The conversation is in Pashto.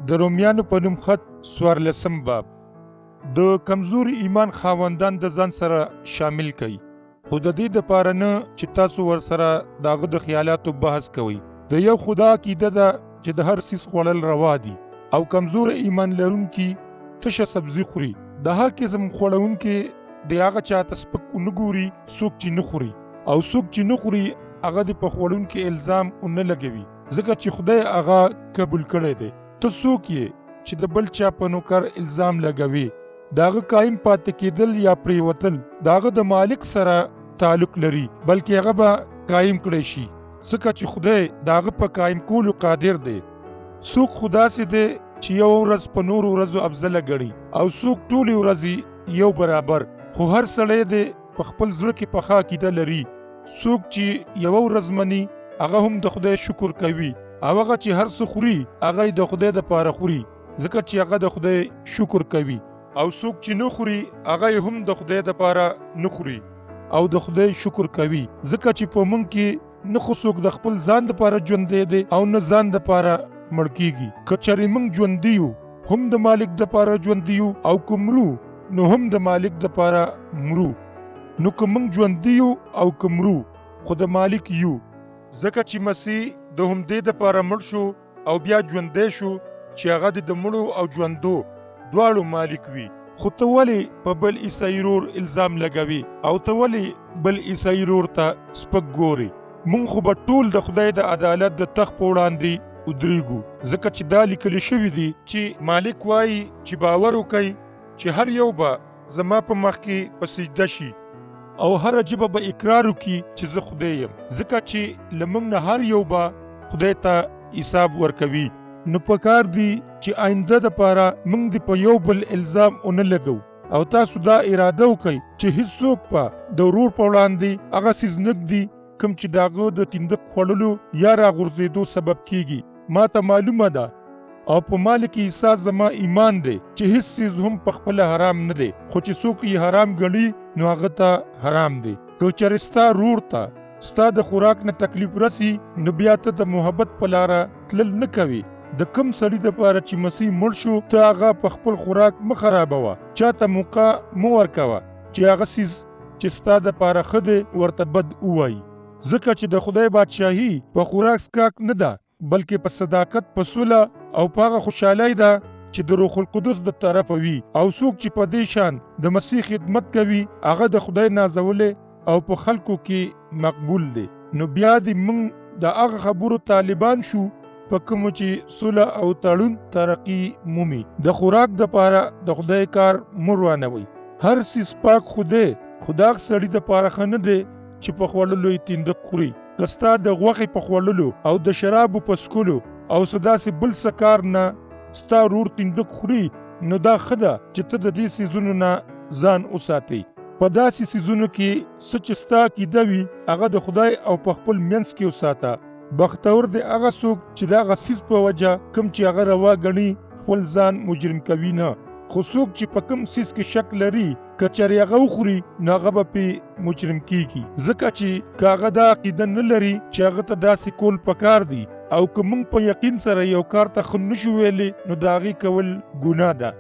د رومیانو په نوم خط 14 باب. د کمزور ایمان خاوندان د ځان سره شامل کړي، خو د دې دپاره نه چې تاسو ورسره د هغه د خیالاتو بحث کوئ. د یو خدا عقیده ده چې د هر څیز خوړل روا دي، او کمزور ایمان لرونکي تشه سبزي خوري. د هر قسم خوړونکي د هغه چاته سپک ونه ګوري څوک چې نه خوري، او څوک چې نه خوري هغه د په خوړونکي الزام ونه لګوي، ځکه چې خدای هغه قبول کړی دی. ته څوک یې چې د بل چا په نوکر الزام لګوي؟ د هغه قایم پاتې کېدل یا پریوتل د هغه د مالک سره تعلق لري، بلکې هغه به قایم کړی شي، ځکه چې خدای د هغه په قایم کولو قادر دی. څوک خو داسې دی چې یو ورځ په نورو ورځو افضله ګڼي، او څوک ټولې ورځې یو برابر. خو هر سړی دی په خپل زړه کې پخه عقیده لري. څوک چې یوه ورځ مني هغه هم د خدای شکر کوي، او هغه چې هر څه خوري هغه د خدای دپاره خوري، ځکه چې هغه د خدای شکر کوي. او څوک چې نه خوري هغه هم د خدای دپاره نه خوري او د خدای شکر کوي، ځکه چې په موږ کې نه خو څوک د خپل ځان دپاره ژوندی دی او نه ځان دپاره مړ کیږي. که چېرې موږ ژوندي یو هم د مالک دپاره ژوندي یو، او که مرو نو هم د مالک دپاره مرو. نو که موږ ژوندي یو او که مرو خو د مالک یو، ځکه چې مسیح د همدې دپاره مړ شو او بیا ژوندی شو چې هغه د مړو او ژوندو دواړو مالک وي. خو ته ولې په بل عیسائی رور الزام لګوي، او ته ولې بل عیسائی رور ته سپک ګوري؟ مونږ خو به ټول د خدای د عدالت د تخت په وړاندې ودرېږو، ځکه چې دا لیکل شوي دي چې مالک وایي چې باور وکئ چې هر یو به زما په مخ کې په سجده شي، او هر ژبه به اقرار وکړي چې زه خدای یم، ځکه چې له موږ نه هر یو به خدای ته حساب ورکوي. نو پکار دی چې آینده دپاره موږ د په یو بل الزام ونه لګو، او تاسو دا اراده وکئ چې هیڅوک په د ورور په وړاندې هغه څیز نه ږدي کوم چې د هغه د تندق خوړلو یا راغورځېدو سبب کیږي. ما ته معلومه ده او په مال کې احساس زما ایمان دی چې هیڅ څیز هم په خپله حرام نه دی، خو چې څوک یې حرام ګڼي نو هغه ته حرام دی. که چېرې ستا رور ته ستا د خوراک نه تکلیف رسي نو بیا ته د محبت په لاره تلل نه کوي. د کم سړي دپاره چې مسیح مړ شو ته هغه په خپل خوراک مه خرابوه، چاته موقع مه ورکوه چې هغه څیز چې ستا دپاره ښه دی ورته بد ووایي، ځکه چې د خدای بادشاهي په خوراک څښاک نه ده، بلکې په صداقت، په سوله او په هغه خوشحالۍ ده چې د روح القدس د طرفه وي. او څوک چې په دې شان د مسیح خدمت کوي هغه د خدای نازولی او په خلکو کې مقبول دی. نو بیا دې موږ د هغه خبرو طالبان شو په کومو چې صلح او تړون ترقي مومي. د خوراک دپاره د خدای کار مه روانوئ. هر څیز پاک خدای خدا سړي دپاره ښه نه دی چې په خوړلو یې تندق خوري. که ستا د غوښې په خوړلو او د شرابو په څښلو او څه داسې بل څه کار نه ستا ورور تندق خوري، نو دا ښه ده چې ته د دې څیزونو نه ځان وساتئ. په داسې څیزونو کې څه چې ستا عقیده وي هغه د خدای او په خپل منځ کې وساته. بختور دی هغه څوک چې د هغه څیز په وجه کوم چې هغه روا ګڼي خپل ځان مجرم کوي نه. خو څوک چې په کوم څیز کې شک لري که چېرې هغه وخوري نو هغه به پرې مجرم کیږي، ځکه چې که هغه دا عقیده نه لري چې هغه ته داسې کول پکار دي، او که موږ په یقین سره یو کار ته ښه نشو ویلی نو د هغې کول ګناه ده.